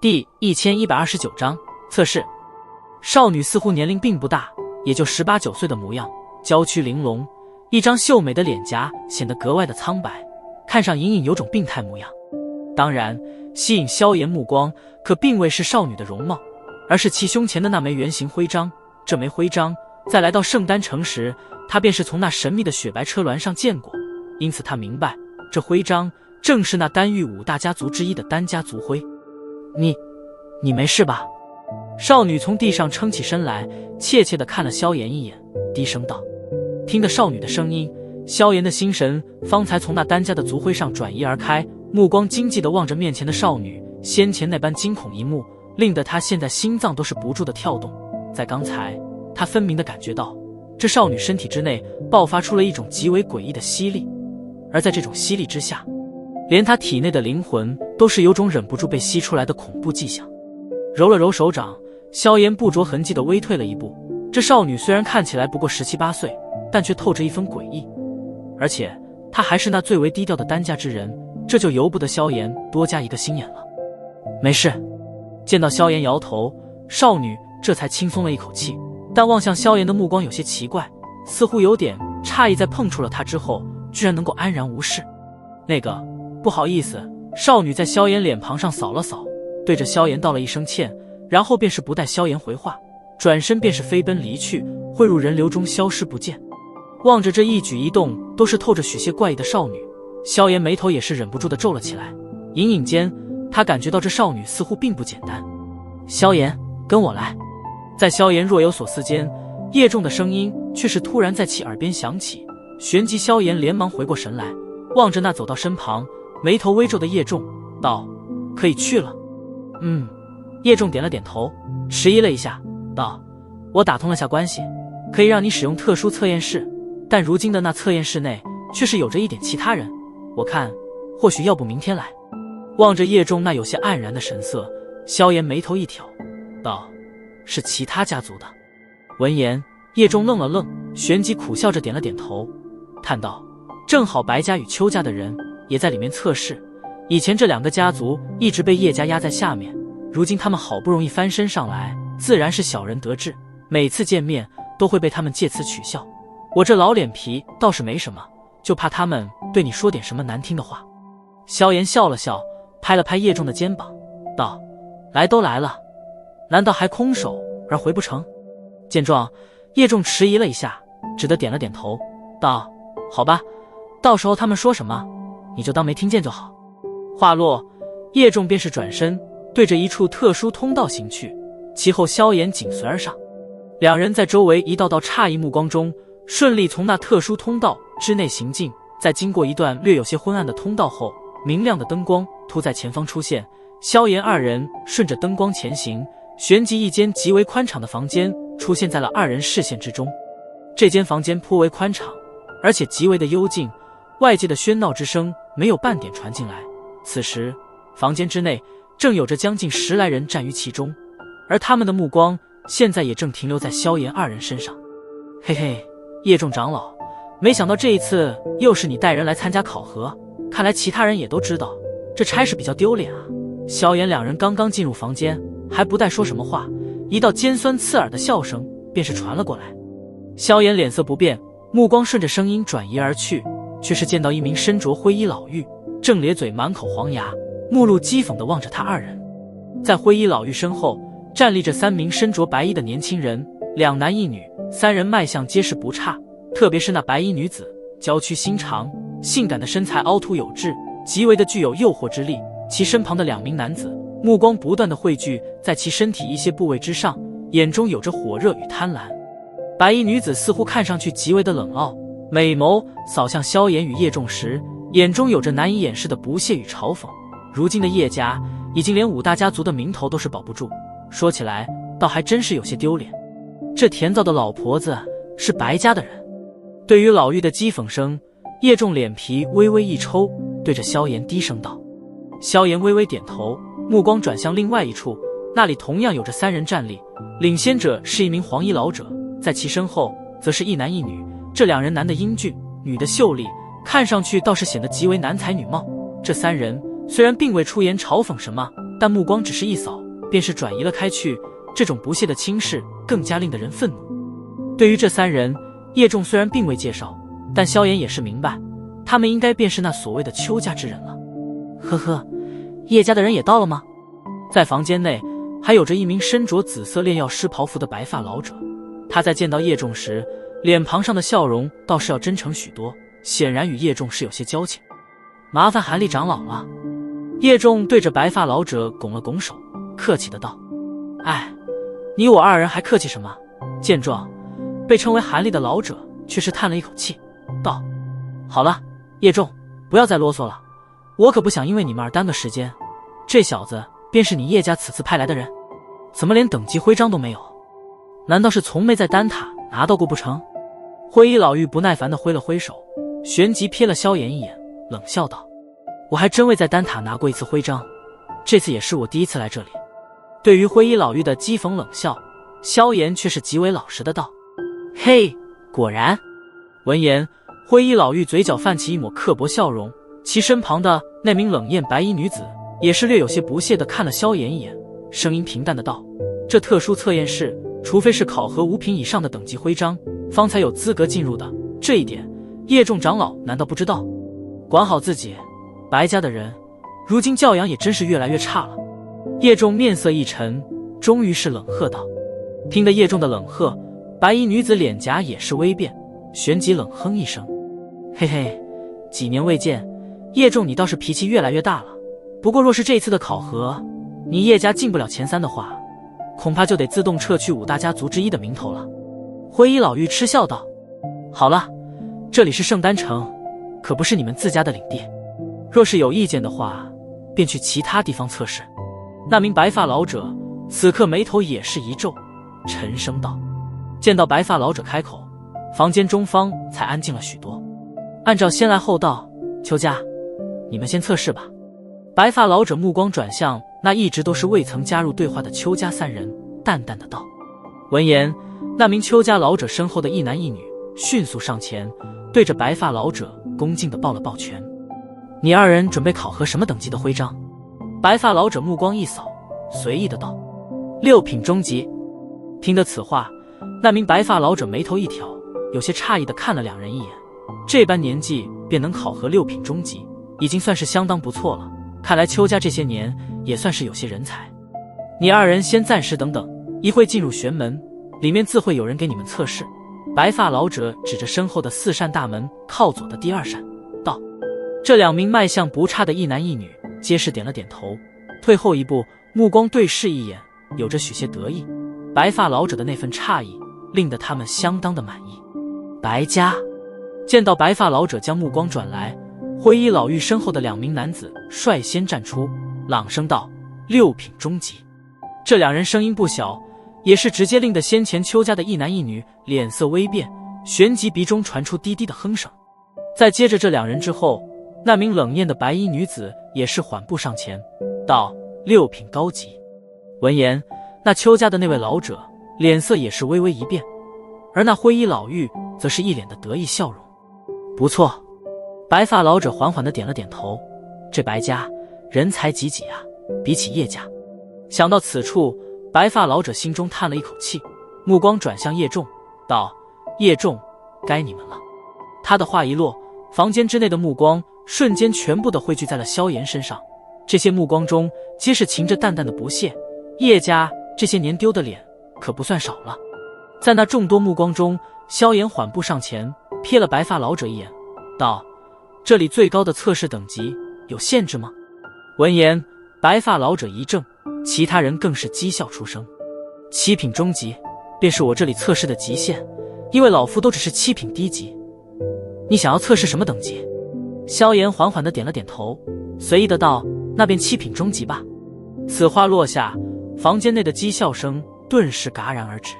第1129章测试。少女似乎年龄并不大，也就18、19岁的模样，娇躯玲珑，一张秀美的脸颊显得格外的苍白，看上隐隐有种病态模样。当然，吸引萧炎目光可并未是少女的容貌，而是其胸前的那枚圆形徽章。这枚徽章在来到圣丹城时，他便是从那神秘的雪白车銮上见过，因此他明白这徽章正是那丹域5大家族之一的丹家族徽。你没事吧？少女从地上撑起身来，怯怯地看了萧炎一眼，低声道。听得少女的声音，萧炎的心神方才从那丹家的族徽上转移而开，目光惊悸地望着面前的少女。先前那般惊恐一幕，令得他现在心脏都是不住地跳动。在刚才，他分明地感觉到这少女身体之内爆发出了一种极为诡异的吸力，而在这种吸力之下，连他体内的灵魂都是有种忍不住被吸出来的恐怖迹象。揉了揉手掌，萧炎不着痕迹地微退了一步。这少女虽然看起来不过17、18岁，但却透着一分诡异，而且她还是那最为低调的丹家之人，这就由不得萧炎多加一个心眼了。没事。见到萧炎摇头，少女这才轻松了一口气，但望向萧炎的目光有些奇怪，似乎有点诧异，在碰触了他之后居然能够安然无事。不好意思。少女在萧炎脸庞上扫了扫，对着萧炎道了一声歉，然后便是不待萧炎回话，转身便是飞奔离去，汇入人流中消失不见。望着这一举一动都是透着许些怪异的少女，萧炎眉头也是忍不住地皱了起来。隐隐间他感觉到这少女似乎并不简单。萧炎，跟我来。在萧炎若有所思间，叶仲的声音却是突然在其耳边响起，旋即萧炎连忙回过神来，望着那走到身旁眉头微皱的叶仲道，可以去了。叶仲点了点头，迟疑了一下道，我打通了下关系，可以让你使用特殊测验室，但如今的那测验室内却是有着一点其他人，我看或许要不明天来。望着叶仲那有些黯然的神色，萧炎眉头一挑道，是其他家族的。闻言，叶仲愣了愣，旋即苦笑着点了点头，叹道，正好白家与邱家的人也在里面测试，以前这2个家族一直被叶家压在下面，如今他们好不容易翻身上来，自然是小人得志，每次见面都会被他们借此取笑。我这老脸皮倒是没什么，就怕他们对你说点什么难听的话。萧炎笑了笑，拍了拍叶仲的肩膀道，来都来了，难道还空手而回不成？见状，叶仲迟疑了一下，只得点了点头道，好吧，到时候他们说什么你就当没听见就好。话落，叶仲便是转身对着一处特殊通道行去，其后萧炎紧随而上。两人在周围一道道诧异目光中顺利从那特殊通道之内行进，在经过一段略有些昏暗的通道后，明亮的灯光突在前方出现，萧炎2人顺着灯光前行，旋即一间极为宽敞的房间出现在了2人视线之中。这间房间颇为宽敞，而且极为的幽静，外界的喧闹之声没有半点传进来。此时房间之内正有着将近10来人站于其中，而他们的目光现在也正停留在萧炎2人身上。嘿嘿，叶仲长老，没想到这一次又是你带人来参加考核，看来其他人也都知道，这差事比较丢脸啊。萧炎2人刚刚进入房间，还不待说什么话，一道尖酸刺耳的笑声便是传了过来。萧炎脸色不变，目光顺着声音转移而去，却是见到一名身着灰衣老妪，正咧嘴满口黄牙，目露讥讽地望着他2人。在灰衣老妪身后站立着3名身着白衣的年轻人，2男1女，3人卖相皆是不差，特别是那白衣女子，娇躯心长，性感的身材凹凸有致，极为的具有诱惑之力。其身旁的2名男子目光不断地汇聚在其身体一些部位之上，眼中有着火热与贪婪。白衣女子似乎看上去极为的冷傲，美眸扫向萧炎与叶仲时，眼中有着难以掩饰的不屑与嘲讽。如今的叶家已经连5大家族的名头都是保不住，说起来倒还真是有些丢脸。这甜皂的老婆子是白家的人。对于老妪的讥讽声，叶仲脸皮微微一抽，对着萧炎低声道。萧炎微微点头，目光转向另外一处，那里同样有着3人站立，领先者是一名黄衣老者，在其身后则是1男1女，这2人男的英俊，女的秀丽，看上去倒是显得极为男才女貌。这3人虽然并未出言嘲讽什么，但目光只是一扫，便是转移了开去。这种不屑的轻视更加令得人愤怒。对于这三人，叶仲虽然并未介绍，但萧炎也是明白，他们应该便是那所谓的邱家之人了。呵呵，叶家的人也到了吗？在房间内还有着一名身着紫色炼药师袍服的白发老者，他在见到叶仲时，脸庞上的笑容倒是要真诚许多，显然与叶仲是有些交情。麻烦韩立长老了。叶仲对着白发老者拱了拱手，客气的道：哎，你我二人还客气什么？见状，被称为韩立的老者却是叹了一口气，道：好了，叶仲，不要再啰嗦了，我可不想因为你们而耽搁时间。这小子便是你叶家此次派来的人，怎么连等级徽章都没有？难道是从没在丹塔拿到过不成？灰衣老妪不耐烦地挥了挥手，旋即瞥了萧炎一眼，冷笑道：我还真未在丹塔拿过一次徽章，这次也是我第一次来这里。对于灰衣老妪的讥讽冷笑，萧炎却是极为老实的道：嘿，果然。闻言，灰衣老妪嘴角泛起一抹刻薄笑容，其身旁的那名冷艳白衣女子也是略有些不屑地看了萧炎一眼，声音平淡的道：这特殊测验室，除非是考核5品以上的等级徽章，方才有资格进入的，这一点叶仲长老难道不知道？管好自己，白家的人如今教养也真是越来越差了。叶仲面色一沉，终于是冷喝道。听得叶仲的冷喝，白衣女子脸颊也是微变，旋即冷哼一声：嘿嘿，几年未见，叶仲你倒是脾气越来越大了。不过若是这一次的考核，你叶家进不了前3的话，恐怕就得自动撤去5大家族之一的名头了。灰衣老妪嗤笑道：好了，这里是圣丹城，可不是你们自家的领地，若是有意见的话，便去其他地方测试。那名白发老者此刻眉头也是一皱，沉声道。见到白发老者开口，房间中方才安静了许多。按照先来后到，邱家，你们先测试吧。白发老者目光转向那一直都是未曾加入对话的邱家3人，淡淡的道。闻言，那名邱家老者身后的一男一女迅速上前，对着白发老者恭敬的抱了抱拳。你二人准备考核什么等级的徽章？白发老者目光一扫，随意的道：6品中级。听得此话，那名白发老者眉头一挑，有些诧异的看了2人一眼。这般年纪便能考核6品中级，已经算是相当不错了，看来邱家这些年也算是有些人才。你二人先暂时等等，一会进入玄门，里面自会有人给你们测试。白发老者指着身后的4扇大门靠左的第2扇道。这2名脉象不差的一男一女皆是点了点头，退后一步，目光对视一眼，有着许些得意。白发老者的那份诧异令得他们相当的满意。白家见到白发老者将目光转来，灰衣老妪身后的2名男子率先站出，朗声道：6品中级。这2人声音不小，也是直接令得先前邱家的一男一女脸色微变，旋即鼻中传出低低的哼声。再接着这2人之后，那名冷艳的白衣女子也是缓步上前道：6品高级。闻言，那邱家的那位老者脸色也是微微一变，而那灰衣老妪则是一脸的得意笑容。不错。白发老者缓缓地点了点头，这白家人才济济啊，比起叶家。想到此处，白发老者心中叹了一口气，目光转向叶仲道：叶仲，该你们了。他的话一落，房间之内的目光瞬间全部的汇聚在了萧炎身上，这些目光中皆是噙着淡淡的不屑。叶家这些年丢的脸可不算少了。在那众多目光中，萧炎缓步上前，瞥了白发老者一眼，道：这里最高的测试等级有限制吗？闻言，白发老者一怔，其他人更是讥笑出声。7品中级便是我这里测试的极限，因为老夫都只是7品低级。你想要测试什么等级？萧炎缓缓地点了点头，随意的道：那便7品中级吧。此话落下，房间内的讥笑声顿时戛然而止。